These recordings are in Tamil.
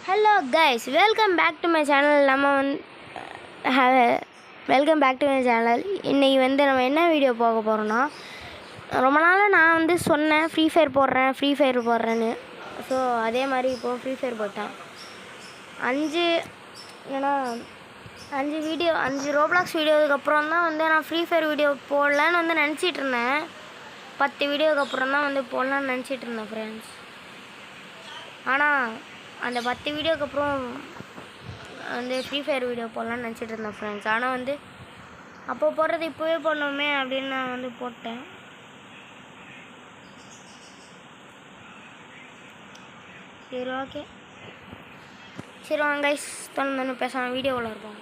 Hello guys, welcome back to my channel. Welcome back to my channel. இன்றைக்கி நம்ம என்ன வீடியோ போக போகிறோன்னா, ரொம்ப நாளாக நான் சொன்னேன் ஃப்ரீ ஃபயர் போடுறேன்னு. ஸோ அதே மாதிரி இப்போது ஃப்ரீ ஃபயர் போட்டேன். 5 ரோப்ளாக்ஸ் வீடியோவுக்கு அப்புறம் தான் நான் ஃப்ரீ ஃபயர் வீடியோ போடலான்னு நினச்சிட்டு இருந்தேன். 10 வீடியோவுக்கு அப்புறம் தான் போடலான்னு நினச்சிட்டு இருந்தேன் ஃப்ரெண்ட்ஸ். ஆனால் அந்த 10 வீடியோக்கு அப்புறம் ஃப்ரீ ஃபயர் வீடியோ போடலான்னு நினச்சிட்டு இருந்தேன் ஃப்ரெண்ட்ஸ். ஆனால் அப்போ போடுறது இப்போவே போடணுமே அப்படின்னு நான் போட்டேன். சரி, ஓகே. சரி வாங்க கைஸ், தொடர்ந்து பேசாமல் வீடியோவில் இருப்போம்.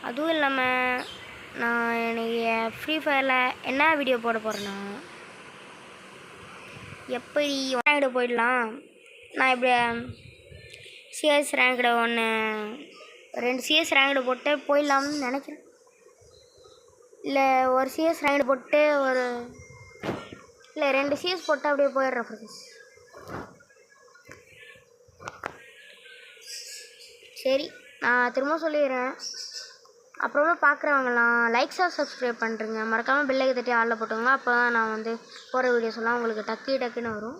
அதுவும் இல்லாமல் நான் எனக்கு ஃப்ரீ ஃபயரில் என்ன வீடியோ போட போகிறேன்னா, எப்படி ரேங்க்டு போயிடலாம். நான் இப்படி சிஎஸ் ரேங்க்டு 2 சிஎஸ் ரேங்க்டு போட்டு போயிடலாம்னு நினைக்கிறேன். இல்லை ஒரு சிஎஸ் ரேங்க்டு போட்டு இல்லை 2 சிஎஸ் போட்டு அப்படியே போயிடுறேன் ஃப்ரெண்ட்ஸ். சரி, நான் திரும்ப சொல்லிடுறேன். அப்புறமா பார்க்குறவங்களாம் லைக்ஸாக சப்ஸ்கிரைப் பண்ணுறேங்க. மறக்காமல் பெல்லைக்கு தட்டி ஆளில் போட்டுங்க. அப்போ தான் நான் போகிற வீடியோஸ் எல்லாம் உங்களுக்கு டக்குன்னு வரும்.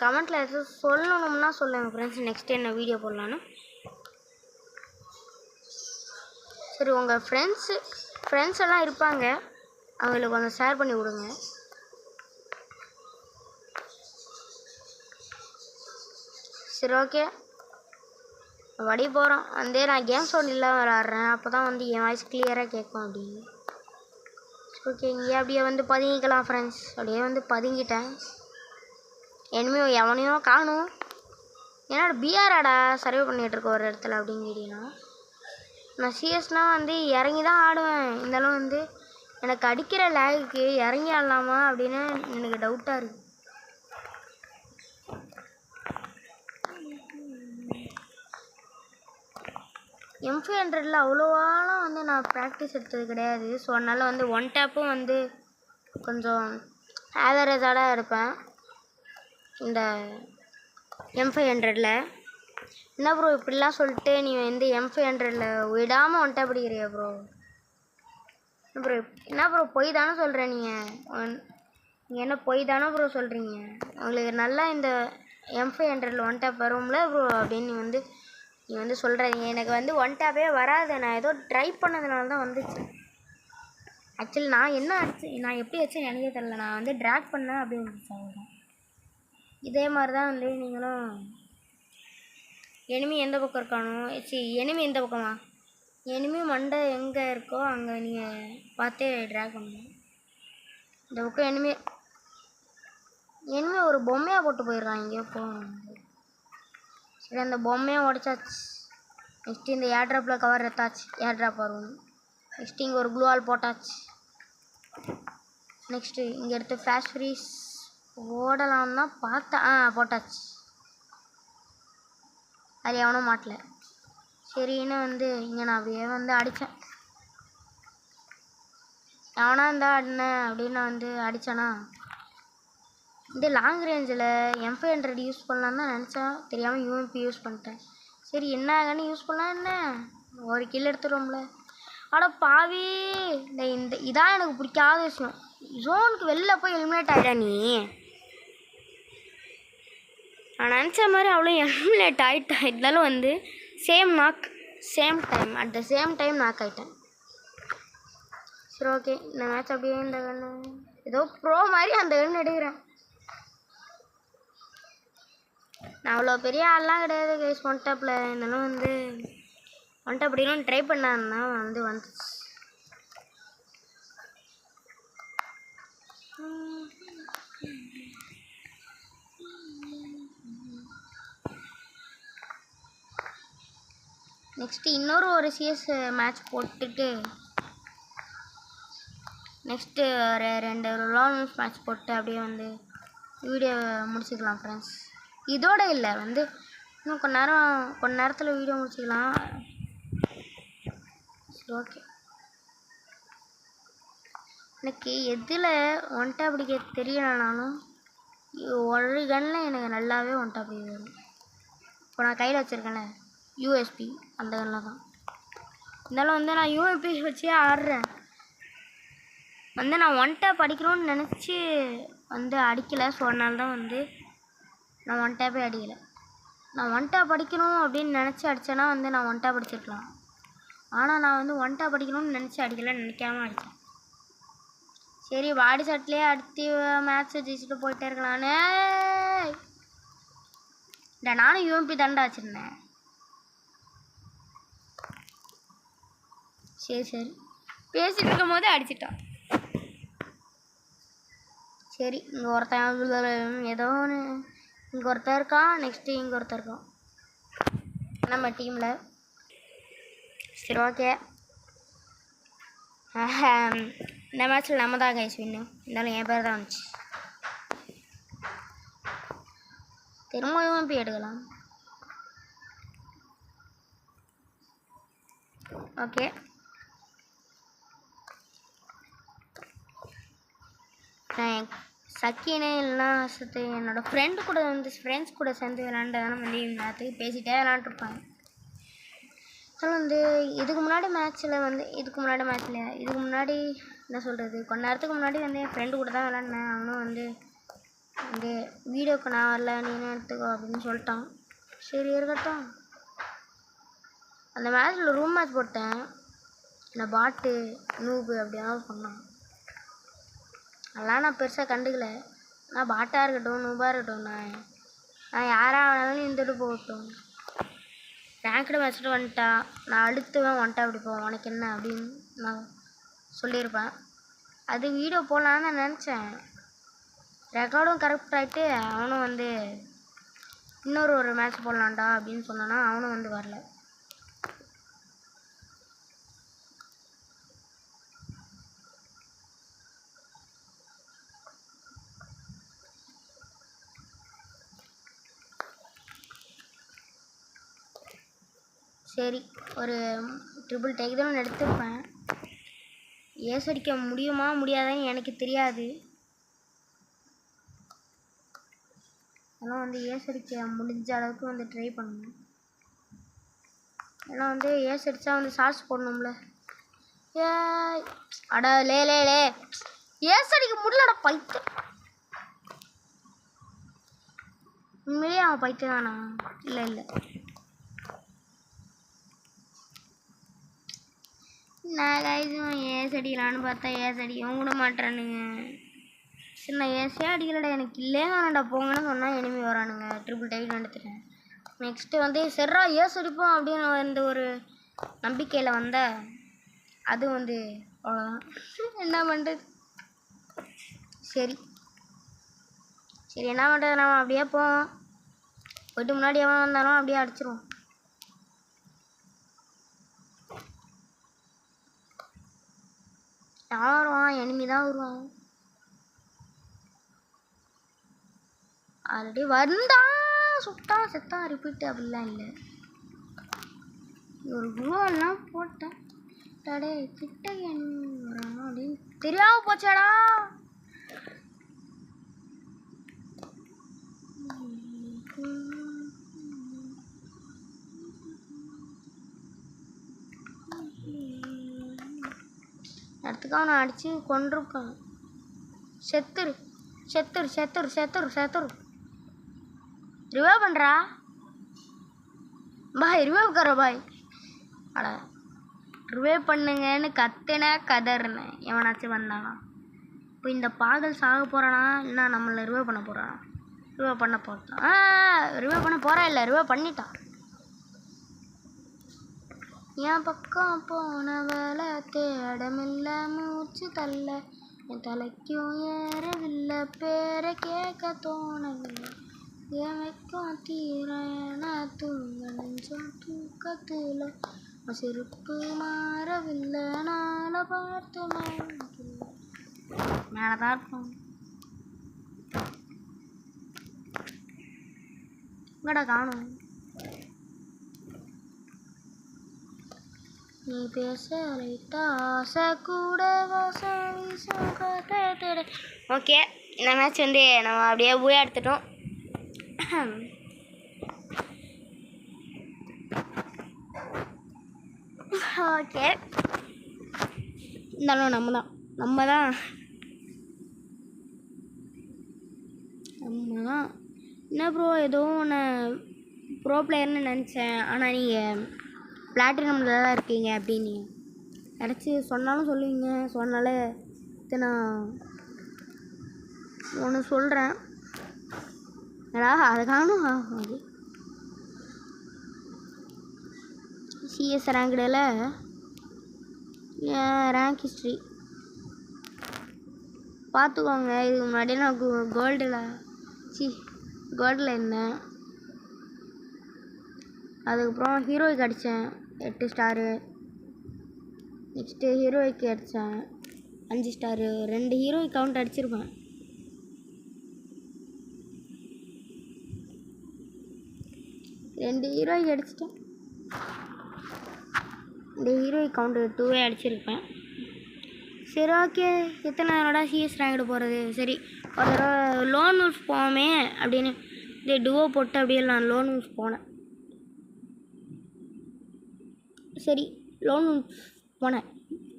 கமெண்ட்டில் எதாவது சொல்லணும்னா சொல்லுங்கள் ஃப்ரெண்ட்ஸ், நெக்ஸ்ட் என்ன வீடியோ போடலான்னு. சரி, உங்கள் ஃப்ரெண்ட்ஸ் எல்லாம் இருப்பாங்க, அவங்களுக்கு கொஞ்சம் ஷேர் பண்ணி விடுங்க. சரி, ஓகே. வடி போகிறோம். நான் கேம் சவுண்ட் இல்லாமல் விளாட்றேன். அப்போ தான் என் வாய்ஸ் கிளியராக கேட்கும் அப்படின்னு. ஓகே, இங்கே அப்படியே பதுங்கிக்கலாம் ஃப்ரெண்ட்ஸ். அப்படியே பதுங்கிட்டேன். இனிமேல் எவனையோ காணும். என்னோட பிஆராடா சர்வே பண்ணிகிட்ருக்க ஒரு இடத்துல அப்படின்னு கேட்டிங்கன்னா, நான் சிஎஸ்னால் இறங்கி தான் ஆடுவேன். இருந்தாலும் எனக்கு அடிக்கிற லேகுக்கு இறங்கி ஆடலாமா அப்படின்னு எனக்கு டவுட்டாக இருக்குது. M500 அவ்வளோவாலாம் நான் ப்ராக்டிஸ் எடுத்தது கிடையாது. ஸோ அதனால் ஒன் டேப்பும் கொஞ்சம் ஆவரேஜாக தான் எடுப்பேன். இந்த M500 என்ன ப்ரோ இப்படிலாம் சொல்லிட்டு நீ M500 விடாமல் ஒன் டேப் அடிக்கிறியா ப்ரோ? என்ன ப்ரோ பொய் தானே சொல்கிறேன்? நீங்கள் என்ன பொய் தானே ப்ரோ சொல்கிறீங்க? உங்களுக்கு நல்லா இந்த M500 ஒன் டேப் வரும்ல ப்ரோ அப்படின்னு நீ சொல்கிறீங்க. எனக்கு ஒன் டேப்பே வராது. நான் ஏதோ ட்ரை பண்ணதுனால தான் வந்துச்சு. ஆக்சுவலி நான் எப்படி வச்சேன் எனக்கே தெரியல. நான் ட்ராக் பண்ணேன் அப்படின்னு சொல்கிறேன். இதே மாதிரி தான் நீங்களும் எனிமி எந்த பக்கம் இருக்கானோ, எனிமி எந்த பக்கமா, எனிமி மண்டை எங்கே இருக்கோ அங்கே நீங்கள் பார்த்தே ட்ராக் பண்ணணும். இந்த பக்கம் எனிமி ஒரு பொம்மையாக போட்டு போயிடுறான் எங்கேயோ போகணும். சரி, அந்த பொம்மையை உடச்சாச்சு. நெக்ஸ்ட்டு இந்த ஏர்ட்ராப்பில் கவர் எடுத்தாச்சு. ஏர்ட்ராப் வரும். நெக்ஸ்ட்டு இங்கே ஒரு க்ளூ வால் போட்டாச்சு. நெக்ஸ்ட்டு இங்கே எடுத்து ஃப்ளாஷ் ஃப்ரீஸ் ஓடலாம் தான் பார்த்தேன். போட்டாச்சு. அது எவனும் மாட்டல. சரின்னு இங்கே நான் அப்படியே அடித்தேன். எவனா இருந்தால் ஆடினேன் அப்படின்னு அடித்தேன்னா, லாங் ரேஞ்சில் M500 யூஸ் பண்ணலான்னு தான் நினச்சேன். தெரியாமல் UMP யூஸ் பண்ணிட்டேன். சரி, என்ன ஆகன்னு யூஸ் பண்ணலாம், என்ன ஒரு கில் எடுத்துருவோம்ல. ஆனால் பாவி, இதான் எனக்கு பிடிக்காத விஷயம். ஜோனுக்கு வெளில போய் எலிமினேட் ஆகிட்டா நீ. நான் நினச்ச மாதிரி அவ்வளோ எலிமினேட் ஆகிட்டேன். இருந்தாலும் at the same time knock ஆகிட்டேன். சரி, ஓகே. இந்த மேட்ச் அப்படியே இந்த கண்ணு ஏதோ ப்ரோ மாதிரி அந்த கண்ணு எடுக்கிறேன். நான் அவ்வளோ பெரிய ஆள்லாம் கிடையாது கைஸ் ஒன் டேப்பில். இருந்தாலும் ஒன் டேப் அப்படின்னு ட்ரை பண்ணாருன்னா வந்துச்சு. நெக்ஸ்ட்டு இன்னொரு சிஎஸ் மேட்ச் போட்டுட்டு நெக்ஸ்ட்டு ஒரு 2 ரோலான்ஸ் மேட்ச் போட்டு அப்படியே வீடியோ முடிச்சுக்கலாம் ஃப்ரெண்ட்ஸ். இதோட இல்லை இன்னும் கொஞ்ச நேரத்தில் வீடியோ முடிச்சுக்கலாம். ஓகே. எனக்கு எதில் ஒன் டேப் அடிக்க தெரியலனாலும் ஒரு கன்னில் எனக்கு நல்லாவே ஒன் டேப் அடிக்க வரும். இப்போ நான் கையில் வச்சுருக்கேன்ல யூஎஸ்பி, அந்த கன்னில் தான். இருந்தாலும் வந்து நான் யூஎஸ்பி வச்சே ஆடுறேன். வந்து நான் ஒன் டேப் அடிக்கணும்னு நினச்சி வந்து அடிக்கலை. ஸோ அதனால தான் வந்து நான் ஒன் டேப்பே அடிக்கலை. நான் ஒன் டேப் அடிக்கணும் அப்படின்னு நினச்சி அடித்தேன்னா வந்து நான் ஒன் டேப் அடிச்சிருக்கலாம். ஆனால் நான் வந்து ஒன் டேப் அடிக்கணும்னு நினச்சி அடிக்கலைன்னு நினைக்காம அடித்தேன். சரி பாடி ஷாட்லேயே அடுத்து மேட்ச் ஜெயிச்சுட்டு போயிட்டே இருக்கலான்னு இல்லை. நானும் யூஎம்பி தாண்டா வச்சுருந்தேன். சரி சரி பேசிகிட்டு இருக்கும் போதே அடிச்சிட்டான். சரி இங்கே ஒருத்தன் ஏதோ ஒன்று இங்கே ஒருத்தர் இருக்கான். நெக்ஸ்ட்டு இங்கே ஒருத்தர் இருக்கான் நம்ம டீமில். சரி ஓகே. இந்த மேட்ச்சில் நம்ம தான் கைஸ் வின்னு. இருந்தாலும் என் பேர் தான் வந்துச்சு. திரும்பவும் போய் எடுக்கலாம். ஓகே நான் சக்கினே இல்லைனா என்னோடய ஃப்ரெண்ட்ஸ் கூட சேர்ந்து விளாண்டதானே வந்து நேரத்துக்கு பேசிகிட்டே விளாண்டுருப்பாங்க. அதனால் வந்து இதுக்கு முன்னாடி என்ன சொல்கிறது, கொஞ்ச நேரத்துக்கு முன்னாடி வந்து என் ஃப்ரெண்டு கூட தான் விளாட்னேன். அவனும் வந்து வீடியோக்கு நான் வரல நீ எடுத்துக்கோ அப்படின்னு சொல்லிட்டான். சரி இருக்கட்டும். அந்த மேட்ச்சில் ரூம் மேட்ச் போட்டேன். நான் பாட்டு நூபு அப்படியாவது சொன்னான். அதெல்லாம் நான் பெருசாக கண்டுக்கல. நான் பாட்டாக இருக்கட்டும் நூபாக இருக்கட்டும், நான் யாராக வேணாலும் இருந்துட்டு போகட்டும். ரேங்க்டு மேட்ச்சிட்டு வந்துட்டா நான் அடுத்துவேன் வந்துட்டா அப்படிப்போம் உனக்கு என்ன அப்படின்னு நான் சொல்லியிருப்பேன். அது வீடியோ போடலான்னு நான் நினச்சேன். ரெக்கார்டும் கரெக்ட் ஆகிட்டு அவனும் வந்து ஒரு மேட்ச் போடலான்டா அப்படின்னு சொன்னான்னா அவனும் வந்து வரல. சரி ஒரு ட்ரிபிள் டேக் தான் எடுத்துருப்பேன். ஏஸ் அடிக்க முடியுமா முடியாதான்னு எனக்கு தெரியாது. ஆனால் வந்து ஏஸ் அடிக்க முடிஞ்ச அளவுக்கு வந்து ட்ரை பண்ணணும். ஏன்னா வந்து ஏஸ் அடித்தா வந்து சார்ஜ் போடணும்ல. ஏ அட லே ஏஸ் அடிக்க முடியலடா பைத்து. உண்மையிலே அவன் பைத்து தானா? இல்லை நான் கைஸும் ஏஸ் அடிக்கலான்னு பார்த்தா ஏஸ் அடிக்கவும் கூட மாட்டேறானுங்க. சரி நான் ஏஸே அடிக்கலடா எனக்கு இல்லே வேணாண்டா போங்கன்னு சொன்னால் எனிமி வரானுங்க. ட்ரிபிள் டேக் எடுத்துட்டேன். நெக்ஸ்ட்டு வந்து சரிரா ஏஸ் அடிப்போம் அப்படின்னு வந்து ஒரு நம்பிக்கையில் வந்த அது வந்து அவ்வளோதான். என்ன பண்ணுறது? சரி என்ன பண்ணுறது, நம்ம அப்படியே போயிட்டு முன்னாடி எவன் வந்தாலும் அப்படியே அடிச்சிருவோம். யார் வருவான்? எனிமி தான் வருவான். ஆல்ரெடி வந்தான் சுட்டான் செத்தான் ரிப்பீட்டு அப்படிலாம் இல்லை. ஒரு குளோலாம் போட்டேன். டடே கிட்ட எனிமி வரான் அப்படின்னு தெரியாம போச்சாடா. இடத்துக்கு அவனை அடித்து கொண்டிருப்பான். செத்துரு ரிவைவ் பண்ணுறா பாய். ரிவைவ் கரோ பாய். அட ரிவைவ் பண்ணுங்கன்னு கதறினேன். எவனாச்சும் வந்தானா? இப்போ இந்த பாகல் சாக போகிறானா இல்லை நம்மளை ரிவைவ் பண்ண போகிறானா? ரிவைவ் பண்ண போட்டான். ரிவைவ் பண்ண போகிறா இல்லை ரிவைவ் பண்ணிட்டான். என் பக்கம் போன வேலை தேடமில்ல மூச்சு தள்ள என் தலைக்கும் ஏறவில்லை பேரை கேட்க தோணவில்லை ஏமைக்கும் தீரன தூங்க நெஞ்சம் தூக்கத்தில் செருப்பு மாறவில்லை நாள பார்த்து மேலதான் இருப்போம். இங்கடா காணும். நீ பேச லைட்டா ஆசை கூட ஓகே. இந்த மேட்ச் வந்து நம்ம அப்படியே பூயா எடுத்துட்டோம். ஓகே, இருந்தாலும் நம்ம தான் என்ன ப்ரோ ஏதோ ஒன்று ப்ரோ பிளேயர்னு நினச்சேன். ஆனால் நீங்கள் பிளாட்டினமில் தான் இருக்கீங்க அப்படின்னு நினச்சி சொன்னாலும் சொல்லுவீங்க. சொன்னால நான் ஒன்று சொல்கிறேன். ஏடா அதை காணும். அது சிஎஸ் ரேங்கில் ரேங்க் ஹிஸ்ட்ரி பார்த்துக்கோங்க. இதுக்கு முன்னாடி நான் கோல்டில் இருந்தேன். அதுக்கப்புறம் ஹீரோய்க்கு அடித்தேன் 8 ஸ்டாரு. நெக்ஸ்ட்டு ஹீரோய்க்கு அடித்தேன் 5 ஸ்டாரு. 2 ஹீரோய்க்கு கவுண்ட் அடிச்சிருப்பேன். ரெண்டு ஹீரோய்க்கு அடிச்சிட்டேன். 2 ஹீரோய்க்கு கவுண்ட் 2 அடிச்சிருப்பேன். சரி ஓகே, எத்தனை நேரம்டா சிஎஸ் ரேங்க் போகிறது. சரி ஒரு தடவை லோன் உல்ஃப் போவோமே அப்படின்னு இந்த டுவோ போட்டு அப்படியே நான் லோன் உல்ஃப் போனேன். சரி லோன் உல்ஃப் போனேன்.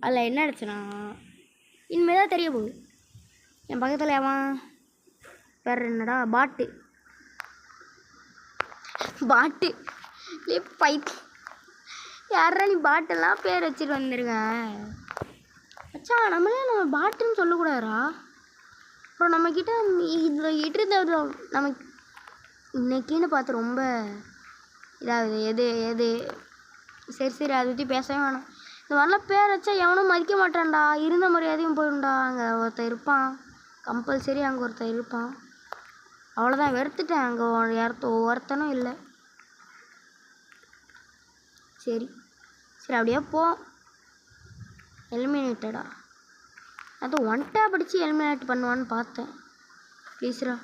அதில் என்ன ஆச்சுன்னா இனிமேல் தான் தெரிய போகுது. என் பக்கத்தில் அவன் வேறு என்னடா பாட்டு பைத்தி யாரா நீ பாட்டெல்லாம் பேர் வச்சுட்டு வந்துருங்க. அச்சா நம்ம பாட்டுன்னு சொல்லக்கூடாதா? அப்புறம் நம்மக்கிட்ட இதில் இட்டு நமக்கு இன்னைக்குன்னு பார்த்து ரொம்ப இதாகுது. எது சரி அதை பற்றி பேசவே வேணாம். இந்த மாதிரிலாம் பேர் வச்சா எவனும் மதிக்க மாட்டான்டா. இருந்த மரியாதையும் போயிடும்டா. அங்கே ஒருத்தன் இருப்பான், கம்பல்சரி அங்கே ஒருத்தன் இருப்பான். அவ்வளோதான், வெறுத்துட்டேன். அங்கே ஒருத்தனும் இல்லை. சரி அப்படியே போ. எலிமினேட்டடா, அது 1 டேப் அடித்து எலிமினேட் பண்ணுவான்னு பார்த்தேன். ப்ளீஸ்ரா,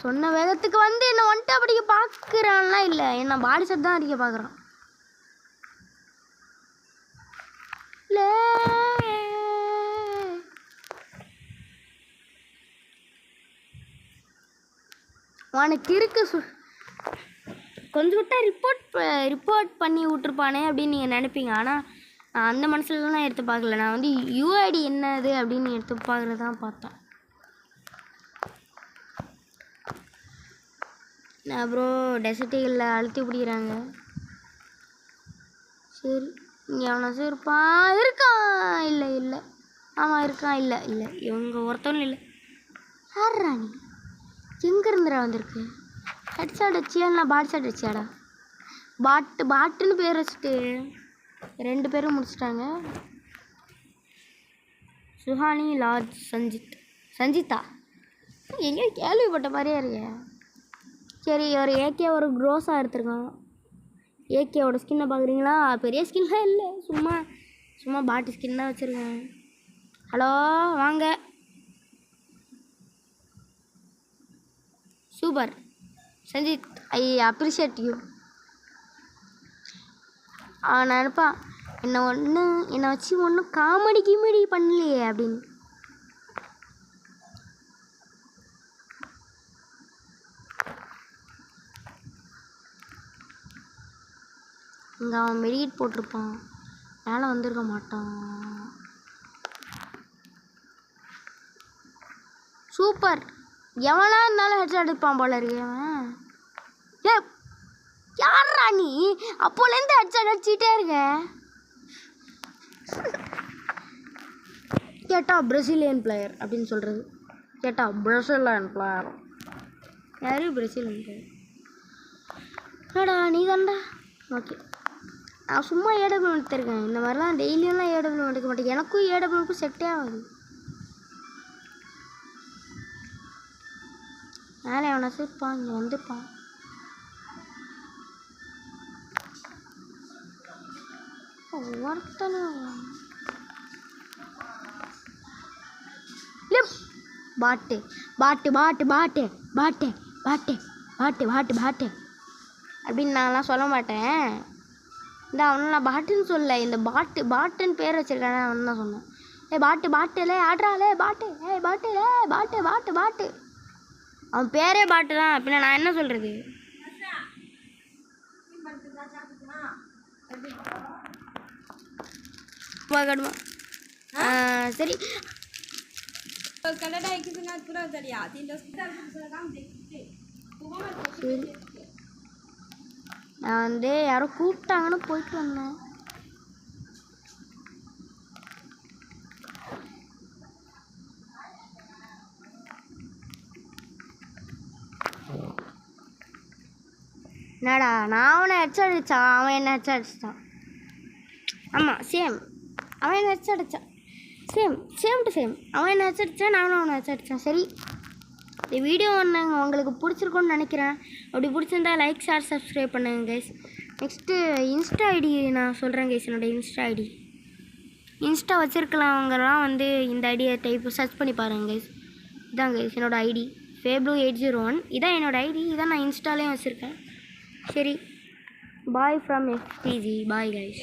சொன்ன வேகத்துக்கு வந்து என்ன 1 டேப் அடிக்க பார்க்குறான்லாம் இல்லை, என்ன பாடி செட் தான் அடிக்க பார்க்குறான். உனக்கு இருக்கு கொஞ்சம் விட்டா ரிப்போர்ட் பண்ணி விட்ருப்பானே அப்படின்னு நீங்கள் நினைப்பீங்க. ஆனால் நான் அந்த மனசுலலாம் எடுத்து பார்க்கல. நான் வந்து யூஐடி என்னது அப்படின்னு எடுத்து பார்க்குறது தான் பார்த்தேன். நான் அப்புறம் டெசர்ட்டுகளில் அழுத்தி பிடிக்கிறாங்க. சரி இங்கே அவனாச்சும் இருக்கான். இல்லை ஆமாம் இருக்கான். இல்லை இவங்க ஒருத்தவனும் இல்லை. யாரா நீ? எங்கே இருந்துடா வந்திருக்கு? ஹெட்ஷாட் வச்சியா இல்லை பாடி ஷாட் வச்சியாடா? பாட்டுன்னு பேர் வச்சுட்டு 2 பேரும் முடிச்சிட்டாங்க. சுஹானி லார்ஜ் சஞ்சிதா எங்கேயோ கேள்விப்பட்ட மாதிரியே இருக்க. சரி ஒரு ஏகே ஒரு க்ரோஸாக எடுத்துருக்கோம். ஏகேவோட ஸ்கின்னை பார்க்குறீங்களா? பெரிய ஸ்கின்லாம் இல்லை, சும்மா பாட்டி ஸ்கின் தான் வச்சுருக்கேன். ஹலோ வாங்க. Super Sanjith, I appreciate you. அவன் நினைப்பான் என்னை வச்சு ஒன்றும் காமெடி பண்ணலையே அப்படின்னு. இங்கே அவன் மெடிக்கேட் போட்டிருப்பான், மேலே வந்திருக்க மாட்டான். சூப்பர், எவனா இருந்தாலும் ஹெட்ஷாட் அடிப்பான் போல இருக்கு அவன். ஏ யாரா நீ? அப்போலேருந்து ஹெட்ஷாட் அடிச்சுட்டே இருக்க. கேட்டா பிரசிலியன் பிளேயர் அப்படின்னு சொல்கிறது. கேட்டா பிரசிலியன் பிளேயர் யாரு? பிரசிலியன் பிளேயர் ஏடா நீ தான்டா. ஓகே, நான் சும்மா ஏடபிள்யூ எடுத்துருக்கேன். இந்த மாதிரிலாம் டெய்லியெல்லாம் ஏடபிள்யூ எடுக்க மாட்டேன். எனக்கும் ஏடபிள்யூக்கும் செட்டே ஆகுது. மேலே அவனை இருப்பான், இங்கே வந்துப்பான். ஒருத்தனும் பாட்டு அப்படின்னு நான்லாம் சொல்ல மாட்டேன். இந்த அவனை நான் பாட்டுன்னு சொல்ல, இந்த பாட்டுன்னு பேர் வச்சிருக்கானே அவன் தான் சொன்னேன். பாட்டுலே ஆடுறாளே பாட்டு, பாட்டு. அவன் பேரே பாட்டு தான், பின்ன நான் என்ன சொல்கிறது? சரி நான் வந்து யாரோ கூப்பிட்டாங்கன்னு போயிட்டு வந்தேன். என்னடா நான் அவனை ஹெட்சடிச்சான், அவன் என்ன ஹெட்சடிச்சிட்டான். ஆமாம் சேம், அவன் என்ன ஹெட்சடிச்சான். சேம் டு சேம், அவன் என்ன ஹெட்சடிச்சான், நானும் அவனை ஹெட்சடிச்சான். சரி, இந்த வீடியோ ஒன்று உங்களுக்கு பிடிச்சிருக்குன்னு நினைக்கிறேன். அப்படி பிடிச்சிருந்தா லைக், ஷேர், சப்ஸ்கிரைப் பண்ணுங்க கைஸ். நெக்ஸ்ட்டு இன்ஸ்டா ஐடி நான் சொல்கிறேன் கைஸ். என்னோடய இன்ஸ்டா ஐடி, இன்ஸ்டா வச்சுருக்கலாம்ங்கலாம் வந்து இந்த ஐடியை சர்ச் பண்ணி பாருங்கள் கைஸ். இதான் கைஸ் என்னோடய ஐடி Fablu801. இதான் என்னோடய ஐடி, இதான் நான் இன்ஸ்டாலேயும் வச்சுருக்கேன். சரி, bye from FTG. Bye guys.